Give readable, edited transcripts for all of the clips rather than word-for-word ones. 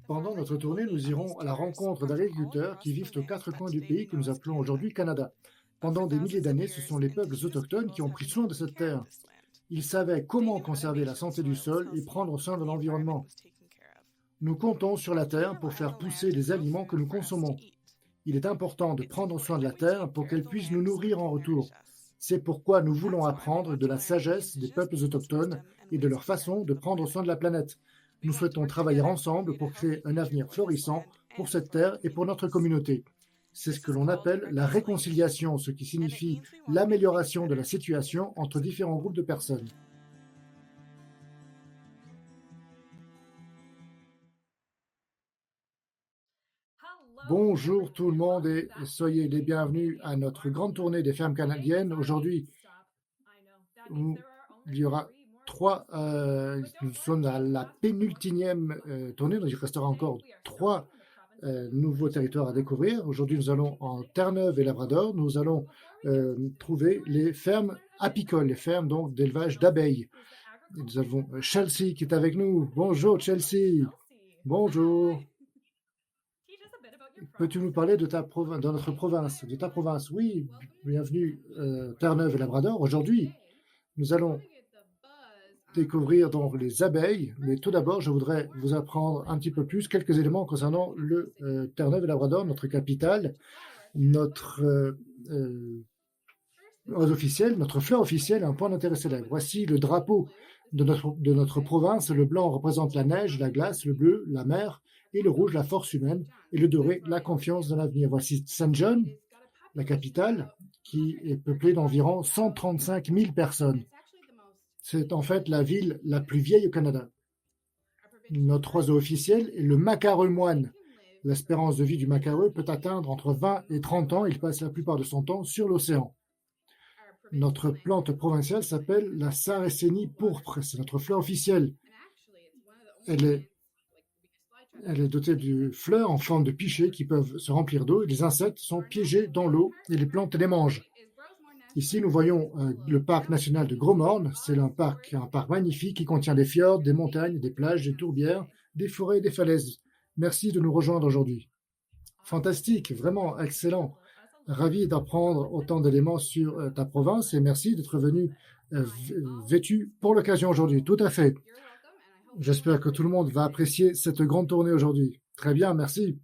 Pendant notre tournée, nous irons à la rencontre d'agriculteurs qui vivent aux quatre coins du pays que nous appelons aujourd'hui Canada. Pendant des milliers d'années, ce sont les peuples autochtones qui ont pris soin de cette terre. Ils savaient comment conserver la santé du sol et prendre soin de l'environnement. Nous comptons sur la terre pour faire pousser les aliments que nous consommons. Il est important de prendre soin de la terre pour qu'elle puisse nous nourrir en retour. C'est pourquoi nous voulons apprendre de la sagesse des peuples autochtones et de leur façon de prendre soin de la planète. Nous souhaitons travailler ensemble pour créer un avenir florissant pour cette terre et pour notre communauté. C'est ce que l'on appelle la réconciliation, ce qui signifie l'amélioration de la situation entre différents groupes de personnes. Bonjour tout le monde et soyez les bienvenus à notre grande tournée des fermes canadiennes. Aujourd'hui, il y aura nous sommes à la pénultième tournée, donc il restera encore trois nouveaux territoires à découvrir. Aujourd'hui, nous allons en Terre-Neuve et Labrador. Nous allons trouver les fermes apicoles, les fermes donc d'élevage d'abeilles. Nous avons Chelsea qui est avec nous. Bonjour Chelsea. Bonjour. Peux-tu nous parler de de notre province, de ta province? Oui, bienvenue Terre-Neuve et Labrador. Aujourd'hui, nous allons découvrir donc les abeilles, mais tout d'abord, je voudrais vous apprendre un petit peu plus quelques éléments concernant le Terre-Neuve et Labrador, notre capitale, notre officiel, notre fleur officielle, un point d'intérêt célèbre. Voici le drapeau de notre province. Le blanc représente la neige, la glace, le bleu, la mer, et le rouge, la force humaine, et le doré, la confiance dans l'avenir. Voici Saint John, la capitale, qui est peuplée d'environ 135 000 personnes. C'est en fait la ville la plus vieille au Canada. Notre oiseau officiel est le macareux moine. L'espérance de vie du macareux peut atteindre entre 20 et 30 ans. Il passe la plupart de son temps sur l'océan. Notre plante provinciale s'appelle la sarracénie pourpre. C'est notre fleur officielle. Elle est dotée de fleurs en forme de pichets qui peuvent se remplir d'eau. Les insectes sont piégés dans l'eau et les plantes les mangent. Ici, nous voyons le parc national de Gros-Morne. C'est un parc magnifique qui contient des fjords, des montagnes, des plages, des tourbières, des forêts et des falaises. Merci de nous rejoindre aujourd'hui. Fantastique, vraiment excellent. Ravi d'apprendre autant d'éléments sur ta province et merci d'être venu vêtu pour l'occasion aujourd'hui. Tout à fait. J'espère que tout le monde va apprécier cette grande tournée aujourd'hui. Très bien, merci.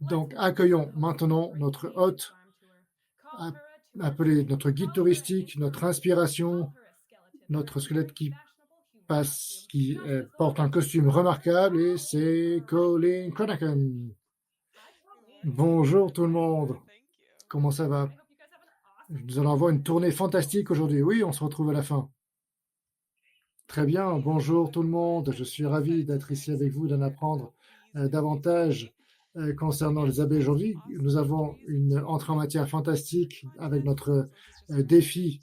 Donc, accueillons maintenant notre hôte, appelé notre guide touristique, notre inspiration, notre squelette qui porte un costume remarquable et c'est Colin Conaghan. Bonjour tout le monde. Comment ça va? Nous allons avoir une tournée fantastique aujourd'hui. Oui, on se retrouve à la fin. Très bien. Bonjour tout le monde. Je suis ravi d'être ici avec vous, d'en apprendre davantage concernant les abeilles aujourd'hui. Nous avons une entrée en matière fantastique avec notre défi.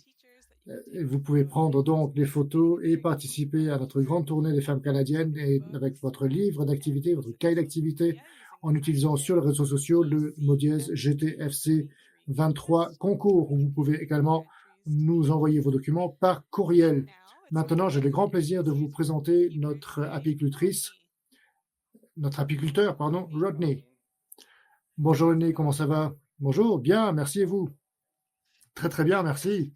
Vous pouvez prendre donc des photos et participer à notre grande tournée des femmes canadiennes et avec votre livre d'activité, votre cahier d'activité, en utilisant sur les réseaux sociaux le mot dièse GTFC 23 concours. Vous pouvez également nous envoyer vos documents par courriel. Maintenant, j'ai le grand plaisir de vous présenter notre apiculteur, Rodney. Bonjour Rodney, comment ça va? Bonjour, bien, merci et vous? Très très bien, merci.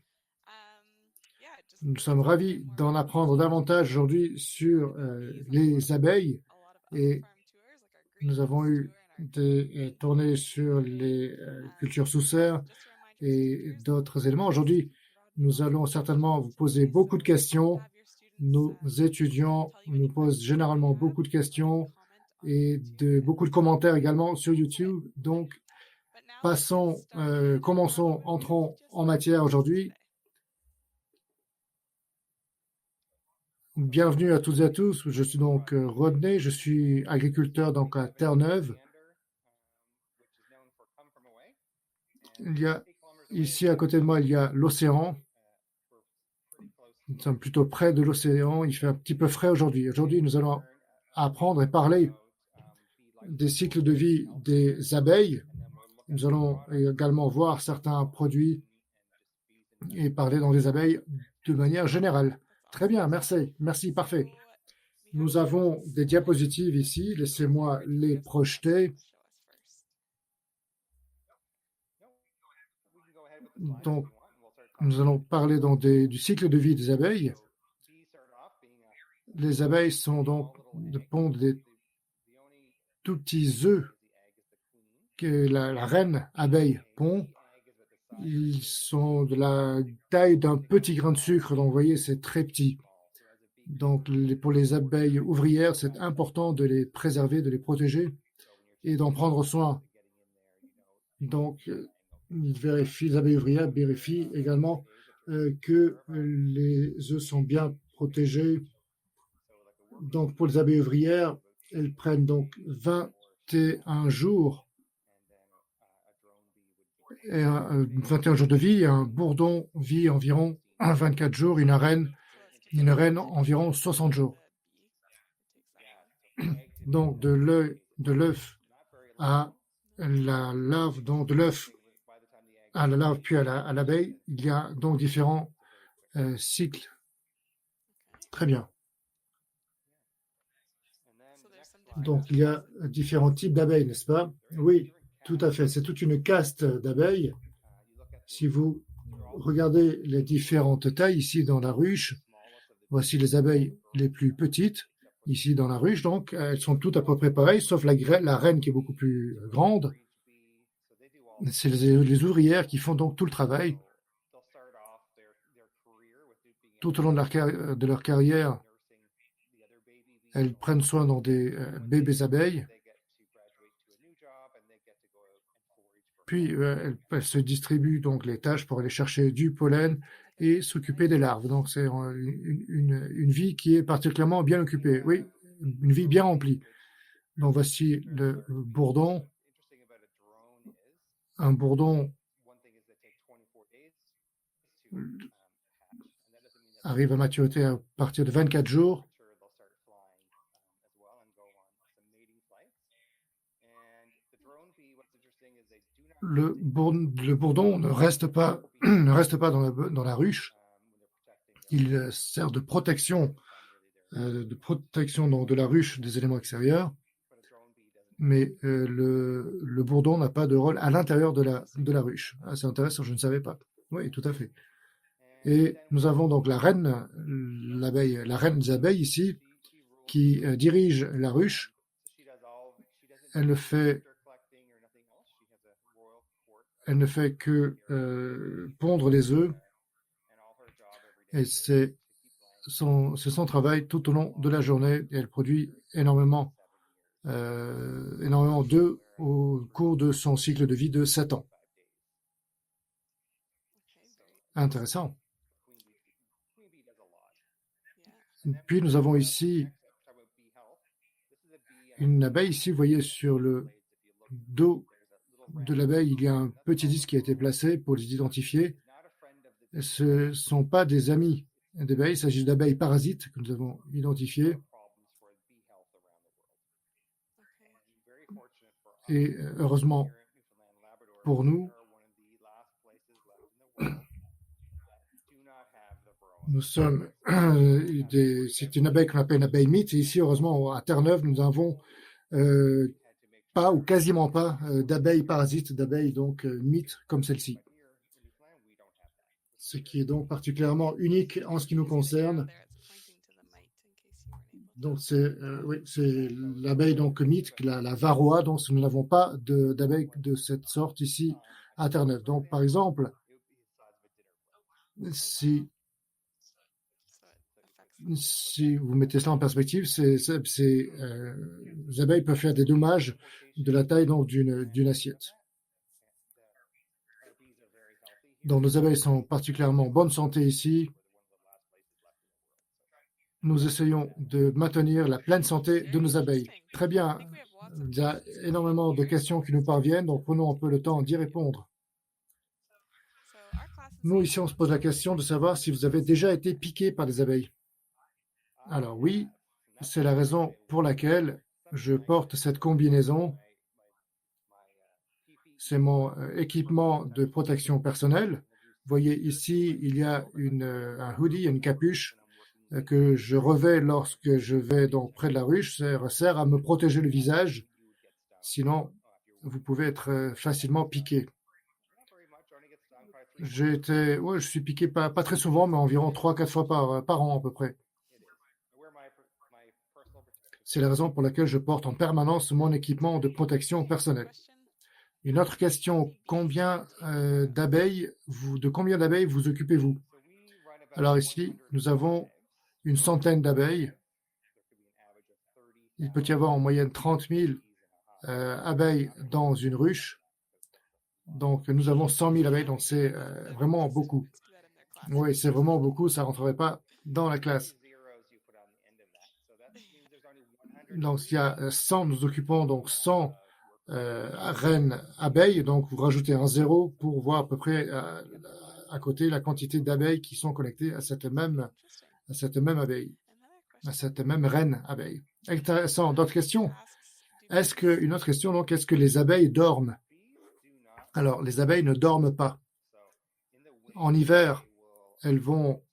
Nous sommes ravis d'en apprendre davantage aujourd'hui sur les abeilles et nous avons eu des tournées sur les cultures sous serre et d'autres éléments. Aujourd'hui, nous allons certainement vous poser beaucoup de questions. Nos étudiants nous posent généralement beaucoup de questions et beaucoup de commentaires également sur YouTube. Donc, entrons en matière aujourd'hui. Bienvenue à toutes et à tous. Je suis donc Rodney, je suis agriculteur donc à Terre-Neuve. Ici à côté de moi, il y a l'océan. Nous sommes plutôt près de l'océan. Il fait un petit peu frais aujourd'hui. Aujourd'hui, nous allons apprendre et parler des cycles de vie des abeilles. Nous allons également voir certains produits et parler dans les abeilles de manière générale. Très bien, merci, parfait. Nous avons des diapositives ici, laissez-moi les projeter. Donc, nous allons parler du cycle de vie des abeilles. Les abeilles pondent des tout petits œufs que la reine abeille pond. Ils sont de la taille d'un petit grain de sucre, donc vous voyez, c'est très petit. Donc, pour les abeilles ouvrières, c'est important de les préserver, de les protéger et d'en prendre soin. Donc, les abeilles ouvrières vérifient également que les œufs sont bien protégés. Donc, pour les abeilles ouvrières, elles prennent donc 21 jours, 21 jours de vie. Et un bourdon vit environ 24 jours, une reine environ 60 jours. Donc, de l'œuf à la larve, donc de l'œuf à la larve puis à l'abeille, il y a donc différents cycles. Très bien. Donc, il y a différents types d'abeilles, n'est-ce pas? Oui, tout à fait. C'est toute une caste d'abeilles. Si vous regardez les différentes tailles ici dans la ruche, voici les abeilles les plus petites ici dans la ruche. Donc, elles sont toutes à peu près pareilles, sauf la reine qui est beaucoup plus grande. C'est les ouvrières qui font donc tout le travail. Tout au long de leur carrière, elles prennent soin des bébés abeilles. Puis, elles se distribuent donc les tâches pour aller chercher du pollen et s'occuper des larves. Donc, c'est une vie qui est particulièrement bien occupée. Oui, une vie bien remplie. Donc, voici le bourdon. Un bourdon arrive à maturité à partir de 24 jours. Le bourdon ne reste pas, dans la ruche. Il sert de protection de la ruche des éléments extérieurs. Mais le bourdon n'a pas de rôle à l'intérieur de la ruche. Ah, c'est intéressant, je ne savais pas. Oui, tout à fait. Et nous avons donc la reine des abeilles ici, qui dirige la ruche. Elle ne fait que pondre les œufs. Et c'est son travail tout au long de la journée. Et elle produit énormément d'œufs au cours de son cycle de vie de 7 ans. Intéressant. Puis nous avons ici une abeille. Ici, vous voyez sur le dos de l'abeille, il y a un petit disque qui a été placé pour les identifier. Ce ne sont pas des amis d'abeilles, il s'agit d'abeilles parasites que nous avons identifiées. Et heureusement pour nous, c'est une abeille qu'on appelle une abeille mythe. Et ici, heureusement, à Terre-Neuve, nous n'avons pas ou quasiment pas d'abeilles parasites, d'abeilles donc mythes comme celle-ci. Ce qui est donc particulièrement unique en ce qui nous concerne. Donc c'est l'abeille donc mythe, la varroa. Donc nous n'avons pas d'abeille de cette sorte ici à Terre-Neuve. Donc par exemple, si vous mettez cela en perspective, ces abeilles peuvent faire des dommages de la taille donc d'une assiette. Donc nos abeilles sont particulièrement en bonne santé ici. Nous essayons de maintenir la pleine santé de nos abeilles. Très bien. Il y a énormément de questions qui nous parviennent, donc prenons un peu le temps d'y répondre. Nous, ici, on se pose la question de savoir si vous avez déjà été piqué par des abeilles. Alors oui, c'est la raison pour laquelle je porte cette combinaison. C'est mon équipement de protection personnelle. Vous voyez ici, il y a un hoodie, une capuche que je revais lorsque je vais donc près de la ruche sert à me protéger le visage. Sinon, vous pouvez être facilement piqué. Je suis piqué pas très souvent, mais environ 3-4 fois par an à peu près. C'est la raison pour laquelle je porte en permanence mon équipement de protection personnelle. Une autre question, de combien d'abeilles vous occupez-vous? Alors ici, nous avons une centaine d'abeilles. Il peut y avoir en moyenne 30 000 abeilles dans une ruche. Donc nous avons 100 000 abeilles, donc c'est vraiment beaucoup. Oui, c'est vraiment beaucoup, ça ne rentrerait pas dans la classe. Donc s'il y a 100, nous occupons donc 100 reines abeilles, donc vous rajoutez un zéro pour voir à peu près à côté la quantité d'abeilles qui sont connectées à cette même abeille, à cette même reine abeille. Intéressant. D'autres questions? Une autre question, donc, est-ce que les abeilles dorment? Alors, les abeilles ne dorment pas. En hiver, elles vont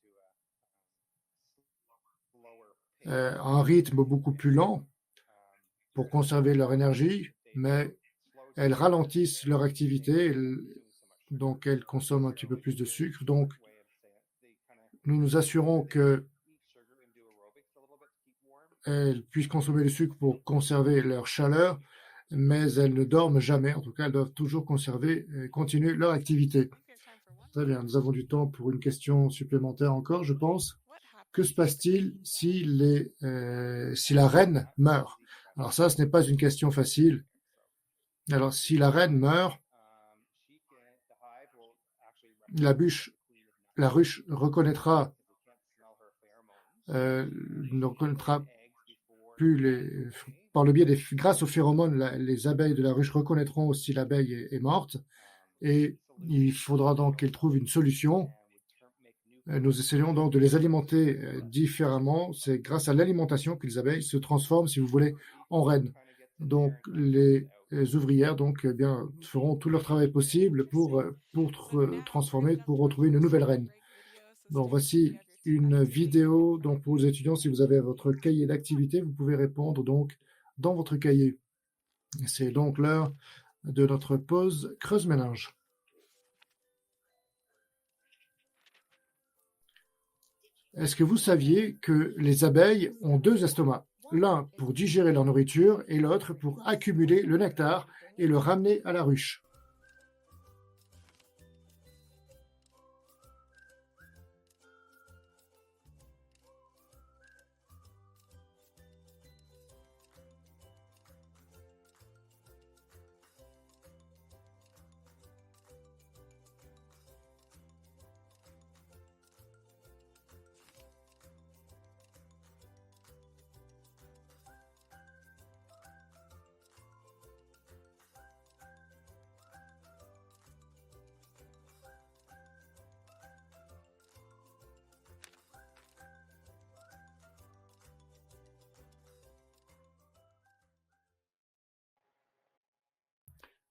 à un rythme beaucoup plus lent pour conserver leur énergie, mais elles ralentissent leur activité, donc elles consomment un petit peu plus de sucre. Donc, nous nous assurons qu'elles puissent consommer le sucre pour conserver leur chaleur, mais elles ne dorment jamais. En tout cas, elles doivent toujours continuer leur activité. Très bien, nous avons du temps pour une question supplémentaire encore, je pense. Que se passe-t-il si la reine meurt? Alors ça, ce n'est pas une question facile. Alors, si la reine meurt, la ruche ne reconnaîtra plus grâce aux phéromones, les abeilles de la ruche reconnaîtront si l'abeille est morte, et il faudra donc qu'elles trouvent une solution. Nous essayons donc de les alimenter différemment. C'est grâce à l'alimentation que les abeilles se transforment, si vous voulez, en reines. Donc, les ouvrières eh bien, feront tout leur travail possible pour transformer, pour retrouver une nouvelle reine. Bon, voici une vidéo donc, pour les étudiants. Si vous avez votre cahier d'activité, vous pouvez répondre donc dans votre cahier. C'est donc l'heure de notre pause creuse-ménage. Est-ce que vous saviez que les abeilles ont deux estomacs, l'un pour digérer leur nourriture et l'autre pour accumuler le nectar et le ramener à la ruche?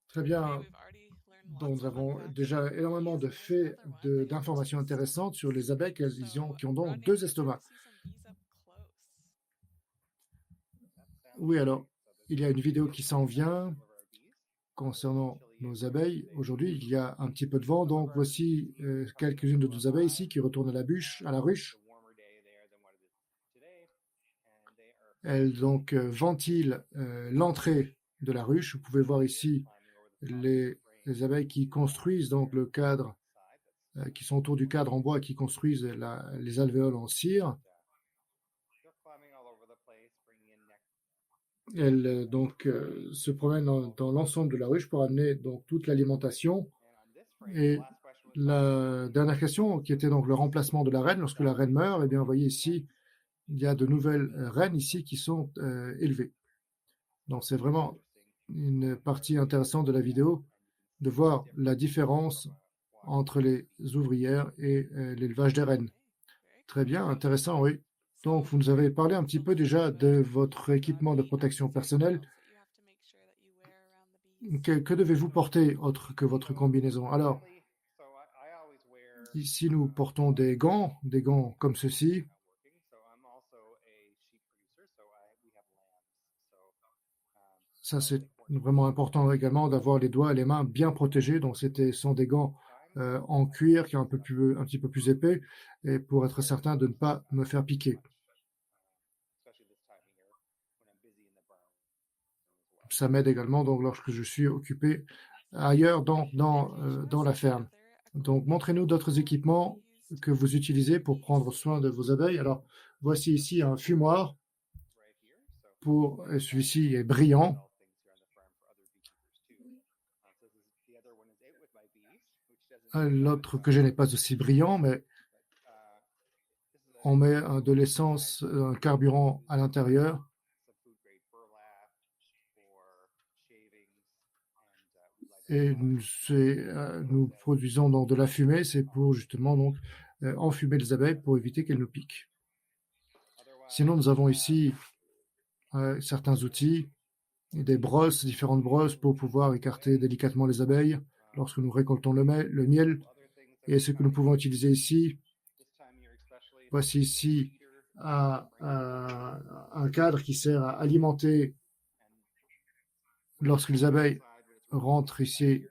Très bien. Donc, nous avons déjà énormément de faits, d'informations intéressantes sur les abeilles qui ont donc deux estomacs. Oui, alors, il y a une vidéo qui s'en vient concernant nos abeilles. Aujourd'hui, il y a un petit peu de vent, donc voici quelques-unes de nos abeilles ici qui retournent à la ruche. Elles donc ventilent l'entrée de la ruche. Vous pouvez voir ici les abeilles qui construisent donc le cadre, qui sont autour du cadre en bois, qui construisent les alvéoles en cire. Elles se promènent dans l'ensemble de la ruche pour amener donc toute l'alimentation. Et la dernière question, qui était donc le remplacement de la reine, lorsque la reine meurt, eh bien, vous voyez ici, il y a de nouvelles reines ici qui sont élevées. Donc c'est vraiment une partie intéressante de la vidéo, de voir la différence entre les ouvrières et l'élevage des reines. Très bien, intéressant, oui. Donc, vous nous avez parlé un petit peu déjà de votre équipement de protection personnelle. Que devez-vous porter autre que votre combinaison? Alors, ici, nous portons des gants comme ceci. Ça, c'est vraiment important également d'avoir les doigts et les mains bien protégés. Donc, sont des gants en cuir qui sont un petit peu plus épais et pour être certain de ne pas me faire piquer. Ça m'aide également donc lorsque je suis occupé ailleurs dans la ferme. Donc, montrez-nous d'autres équipements que vous utilisez pour prendre soin de vos abeilles. Alors, voici ici un fumoir celui-ci est brillant. L'autre que je n'ai pas aussi brillant, mais on met de l'essence, un carburant à l'intérieur. Et nous produisons donc de la fumée, c'est pour justement donc enfumer les abeilles pour éviter qu'elles nous piquent. Sinon, nous avons ici certains outils, des brosses, différentes brosses pour pouvoir écarter délicatement les abeilles lorsque nous récoltons le miel. Et ce que nous pouvons utiliser ici, voici ici un cadre qui sert à alimenter lorsque les abeilles rentrent ici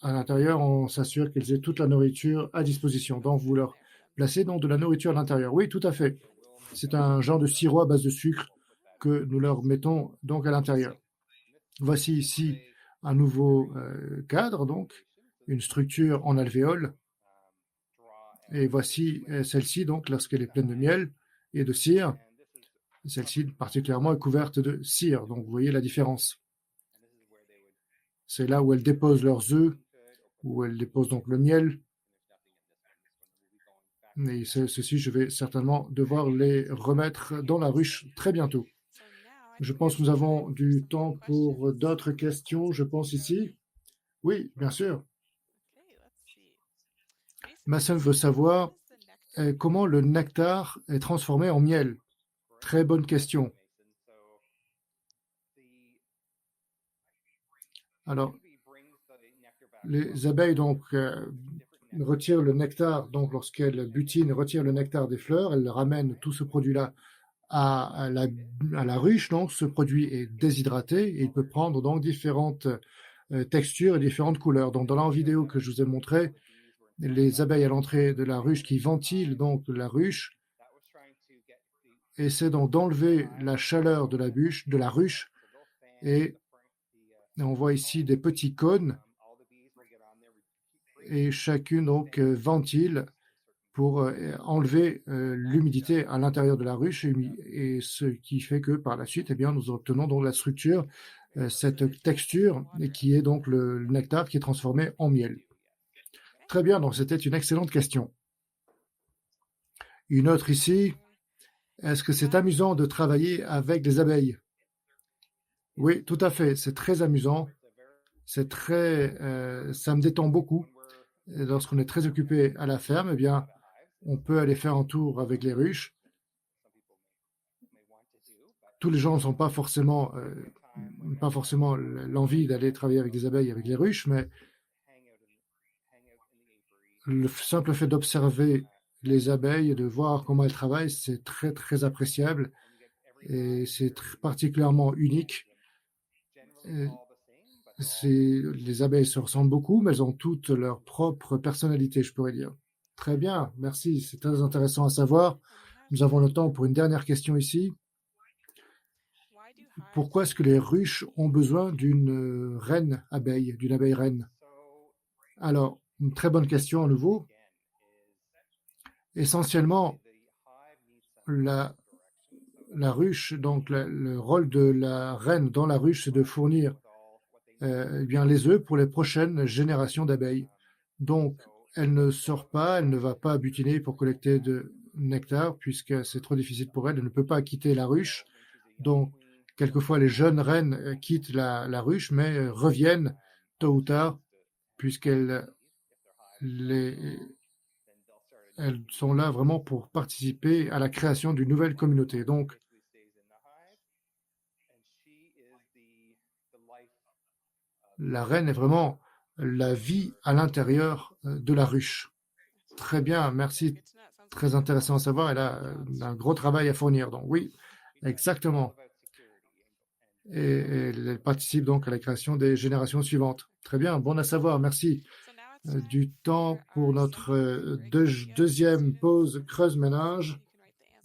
à l'intérieur, on s'assure qu'elles aient toute la nourriture à disposition. Donc, vous leur placez donc de la nourriture à l'intérieur. Oui, tout à fait. C'est un genre de sirop à base de sucre que nous leur mettons donc à l'intérieur. Voici ici un nouveau cadre, donc une structure en alvéole. Et voici celle-ci, donc lorsqu'elle est pleine de miel et de cire. Celle-ci particulièrement est couverte de cire. Donc, vous voyez la différence. C'est là où elles déposent leurs œufs, où elles déposent donc le miel. Et ceci, je vais certainement devoir les remettre dans la ruche très bientôt. Je pense que nous avons du temps pour d'autres questions, je pense ici. Oui, bien sûr. Mason veut savoir comment le nectar est transformé en miel. Très bonne question. Alors, les abeilles donc retirent le nectar, donc lorsqu'elles butinent, retirent le nectar des fleurs, elles ramènent tout ce produit-là à la ruche. Donc, ce produit est déshydraté et il peut prendre donc différentes textures et différentes couleurs. Donc, dans la vidéo que je vous ai montrée, les abeilles à l'entrée de la ruche qui ventilent donc la ruche essaient donc d'enlever la chaleur de la ruche et on voit ici des petits cônes et chacune donc ventile pour enlever l'humidité à l'intérieur de la ruche et ce qui fait que par la suite, eh bien, nous obtenons donc la structure, cette texture qui est donc le nectar qui est transformé en miel. Très bien, donc c'était une excellente question. Une autre ici, est-ce que c'est amusant de travailler avec des abeilles? Oui, tout à fait, c'est très amusant, ça me détend beaucoup. Et lorsqu'on est très occupé à la ferme, eh bien, on peut aller faire un tour avec les ruches. Tous les gens n'ont pas forcément l'envie d'aller travailler avec des abeilles, avec les ruches, mais le simple fait d'observer les abeilles et de voir comment elles travaillent, c'est très, très appréciable et c'est particulièrement unique. Les abeilles se ressemblent beaucoup, mais elles ont toutes leur propre personnalité, je pourrais dire. Très bien, merci, c'est très intéressant à savoir. Nous avons le temps pour une dernière question ici. Pourquoi est-ce que les ruches ont besoin d'une reine abeille, d'une abeille reine? Alors, une très bonne question à nouveau. Essentiellement, la ruche, donc le rôle de la reine dans la ruche, c'est de fournir eh bien, les œufs pour les prochaines générations d'abeilles. Donc, elle ne sort pas, elle ne va pas butiner pour collecter de nectar, puisque c'est trop difficile pour elle, elle ne peut pas quitter la ruche. Donc, quelquefois, les jeunes reines quittent la ruche, mais reviennent tôt ou tard, puisqu'elles elles sont là vraiment pour participer à la création d'une nouvelle communauté. Donc, la reine est vraiment la vie à l'intérieur de la ruche. Très bien, merci. Très intéressant à savoir. Elle a un gros travail à fournir. Donc, oui, exactement. et elle participe donc à la création des générations suivantes. Très bien, bon à savoir, merci. Du temps pour notre deuxième pause creuse-ménage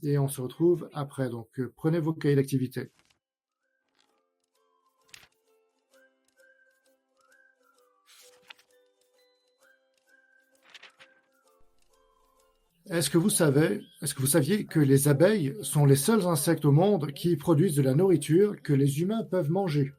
et on se retrouve après. Donc, prenez vos cahiers d'activité. Est-ce que vous saviez que les abeilles sont les seuls insectes au monde qui produisent de la nourriture que les humains peuvent manger?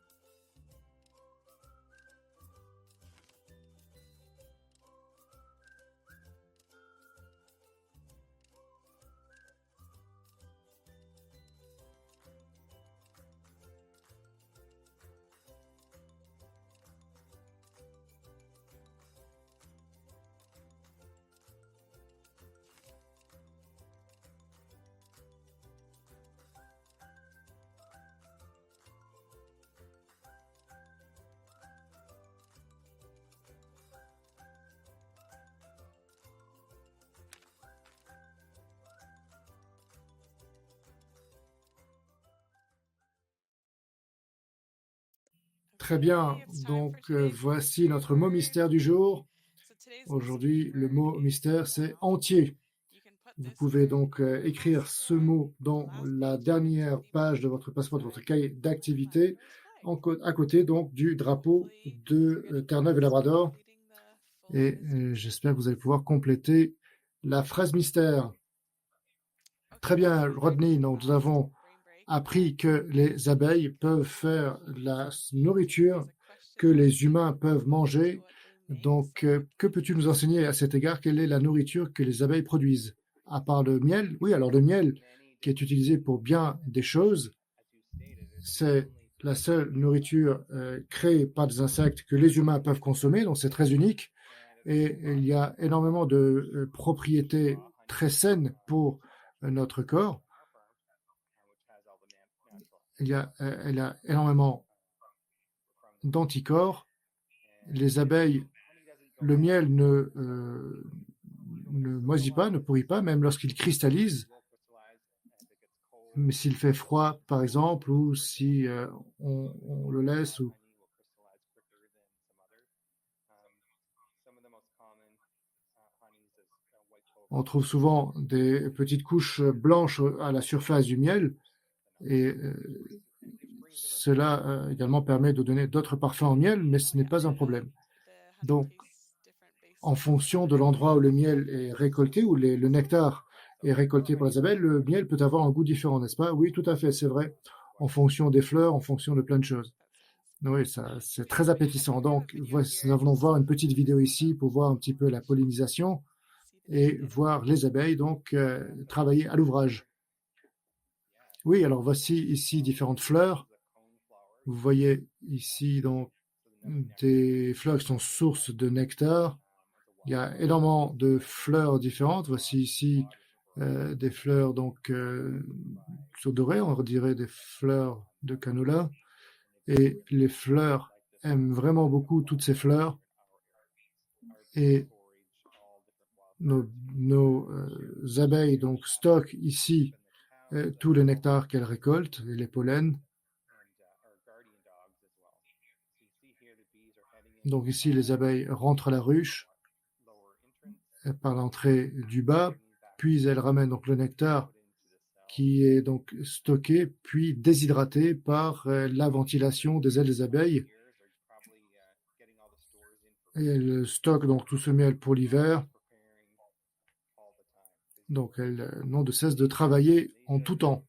Très bien, donc voici notre mot mystère du jour. Aujourd'hui, le mot mystère, c'est entier. Vous pouvez donc écrire ce mot dans la dernière page de votre passeport, de votre cahier d'activité, à côté donc du drapeau de Terre-Neuve et Labrador. Et j'espère que vous allez pouvoir compléter la phrase mystère. Très bien, Rodney, donc nous avons appris que les abeilles peuvent faire la nourriture que les humains peuvent manger. Donc, que peux-tu nous enseigner à cet égard? Quelle est la nourriture que les abeilles produisent? À part le miel? Oui, alors le miel qui est utilisé pour bien des choses, c'est la seule nourriture créée par des insectes que les humains peuvent consommer, donc c'est très unique. Et il y a énormément de propriétés très saines pour notre corps. Elle a énormément d'anticorps. Les abeilles, le miel ne moisit pas, ne pourrit pas, même lorsqu'il cristallise. Mais s'il fait froid, par exemple, ou si on le laisse, on trouve souvent des petites couches blanches à la surface du miel. Et cela également permet de donner d'autres parfums au miel, mais ce n'est pas un problème. Donc, en fonction de l'endroit où le miel est récolté, où le nectar est récolté par les abeilles, le miel peut avoir un goût différent, n'est-ce pas? Oui, tout à fait, c'est vrai. En fonction des fleurs, en fonction de plein de choses. Oui, ça, c'est très appétissant. Donc, nous allons voir une petite vidéo ici pour voir un petit peu la pollinisation et voir les abeilles donc travailler à l'ouvrage. Oui, alors voici ici différentes fleurs. Vous voyez ici donc des fleurs qui sont source de nectar. Il y a énormément de fleurs différentes. Voici ici des fleurs donc dorées, on dirait des fleurs de canola. Et les fleurs aiment vraiment beaucoup toutes ces fleurs. Et nos abeilles donc stockent ici tout le nectar qu'elles récoltent et les pollens. Donc ici, les abeilles rentrent à la ruche par l'entrée du bas, puis elles ramènent donc le nectar qui est donc stocké, puis déshydraté par la ventilation des ailes des abeilles. Et elles stockent donc tout ce miel pour l'hiver. Donc elles n'ont de cesse de travailler en tout temps.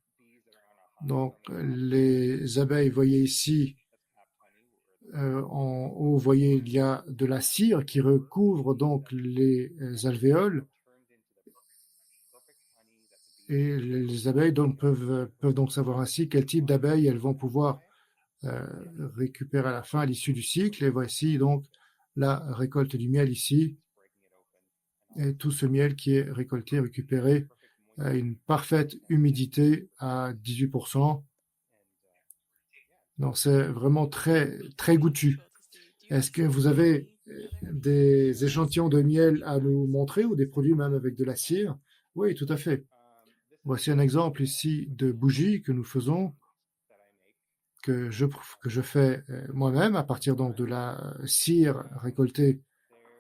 Donc les abeilles, voyez ici, en haut, vous voyez, il y a de la cire qui recouvre donc les alvéoles. Et les abeilles donc, peuvent donc savoir ainsi quel type d'abeilles elles vont pouvoir récupérer à la fin, à l'issue du cycle. Et voici donc la récolte du miel ici. Et tout ce miel qui est récolté, récupéré à une parfaite humidité à 18%. Donc c'est vraiment très, très goûtu. Est-ce que vous avez des échantillons de miel à nous montrer ou des produits même avec de la cire? Oui, tout à fait. Voici un exemple ici de bougie que nous faisons. que je fais moi-même à partir donc de la cire récoltée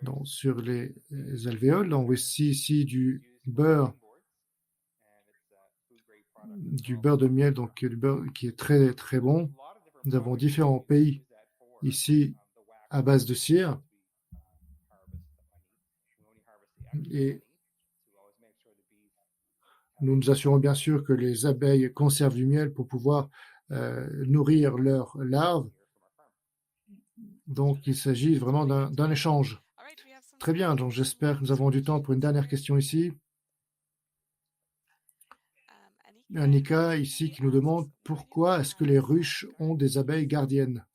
donc, sur les alvéoles. Donc voici ici du beurre de miel, donc du beurre qui est très très bon. Nous avons différents pays ici à base de cire et nous nous assurons bien sûr que les abeilles conservent du miel pour pouvoir nourrir leurs larves. Donc il s'agit vraiment d'un échange. Très bien, donc j'espère que nous avons du temps pour une dernière question ici. Annika ici qui nous demande pourquoi est-ce que les ruches ont des abeilles gardiennes.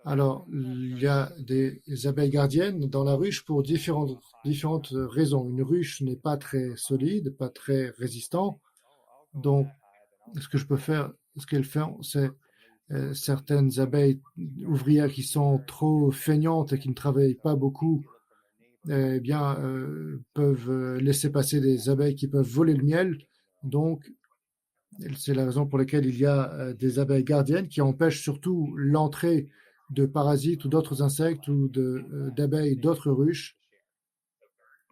Alors, il y a des abeilles gardiennes dans la ruche pour différentes raisons. Une ruche n'est pas très solide, pas très résistant. Donc, ce que je peux faire, ce qu'elles font, c'est certaines abeilles ouvrières qui sont trop feignantes et qui ne travaillent pas beaucoup, eh bien, peuvent laisser passer des abeilles qui peuvent voler le miel. Donc, c'est la raison pour laquelle il y a des abeilles gardiennes qui empêchent surtout l'entrée de parasites ou d'autres insectes ou d'abeilles d'autres ruches.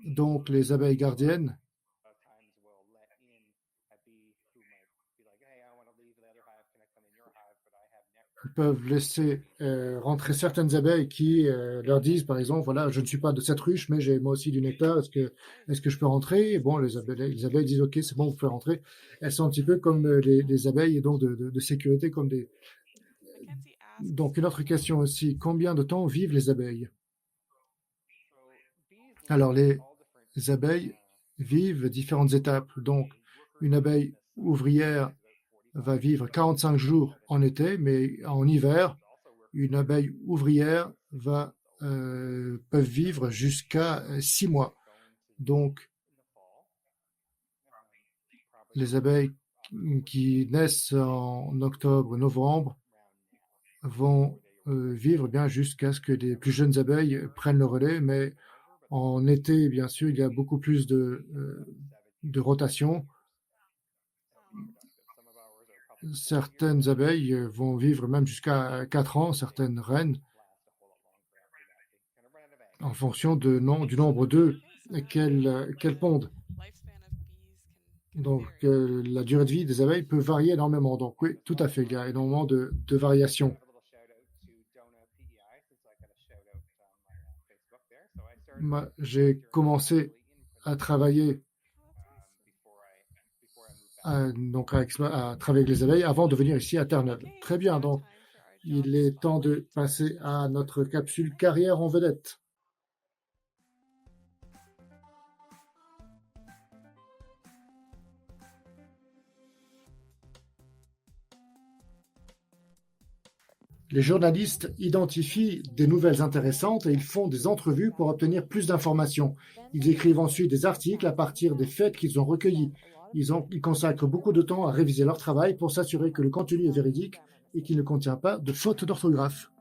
Donc, les abeilles gardiennes peuvent laisser rentrer certaines abeilles qui leur disent, par exemple, voilà, je ne suis pas de cette ruche, mais j'ai moi aussi du nectar, est-ce que je peux rentrer? Et bon, les abeilles disent, ok, c'est bon, vous pouvez rentrer. Elles sont un petit peu comme les abeilles et donc de sécurité, comme des... Donc, une autre question aussi, combien de temps vivent les abeilles? Alors, les abeilles vivent différentes étapes. Donc, une abeille ouvrière va vivre 45 jours en été, mais en hiver, une abeille ouvrière peuvent vivre jusqu'à 6 mois. Donc, les abeilles qui naissent en octobre, novembre vont vivre bien jusqu'à ce que les plus jeunes abeilles prennent le relais, mais en été, bien sûr, il y a beaucoup plus de rotation. Certaines abeilles vont vivre même jusqu'à 4 ans, certaines reines, en fonction du nombre d'œufs qu'elles pondent. Donc, la durée de vie des abeilles peut varier énormément. Donc, oui, tout à fait, il y a énormément de variations. J'ai commencé à travailler donc à travailler avec les abeilles avant de venir ici à Terre-Neuve. Très bien, donc il est temps de passer à notre capsule carrière en vedette. Les journalistes identifient des nouvelles intéressantes et ils font des entrevues pour obtenir plus d'informations. Ils écrivent ensuite des articles à partir des faits qu'ils ont recueillis. Ils consacrent beaucoup de temps à réviser leur travail pour s'assurer que le contenu est véridique et qu'il ne contient pas de fautes d'orthographe.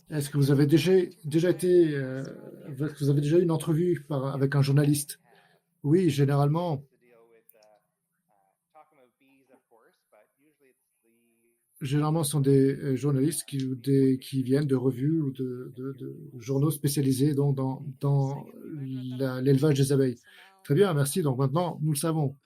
Est-ce que vous avez déjà eu une entrevue avec un journaliste? Oui, généralement ce sont des journalistes qui viennent de revues ou de journaux spécialisés dans l'élevage des abeilles. Très bien, merci. Donc maintenant, nous le savons.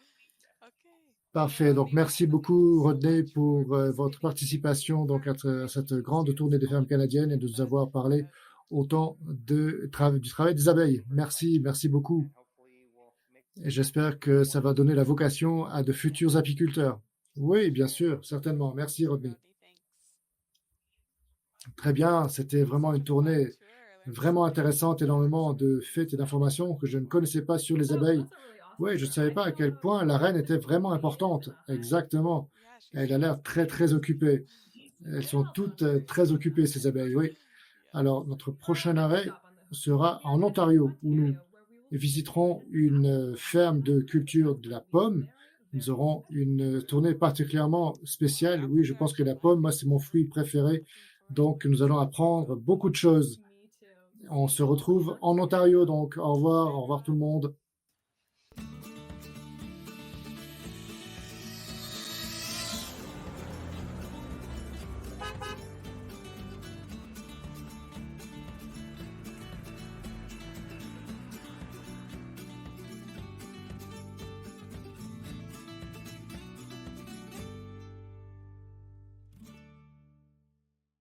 Parfait. Donc merci beaucoup, Rodney, pour votre participation donc, à cette grande tournée des fermes canadiennes et de nous avoir parlé autant du travail des abeilles. Merci, merci beaucoup. Et j'espère que ça va donner la vocation à de futurs apiculteurs. Oui, bien sûr, certainement. Merci, Rodney. Très bien, c'était vraiment une tournée vraiment intéressante, énormément de faits et d'informations que je ne connaissais pas sur les abeilles. Oui, je ne savais pas à quel point la reine était vraiment importante. Exactement. Elle a l'air très, très occupée. Elles sont toutes très occupées, ces abeilles, oui. Alors, notre prochain arrêt sera en Ontario, où nous visiterons une ferme de culture de la pomme. Nous aurons une tournée particulièrement spéciale. Oui, je pense que la pomme, moi, c'est mon fruit préféré. Donc, nous allons apprendre beaucoup de choses. On se retrouve en Ontario, donc au revoir tout le monde.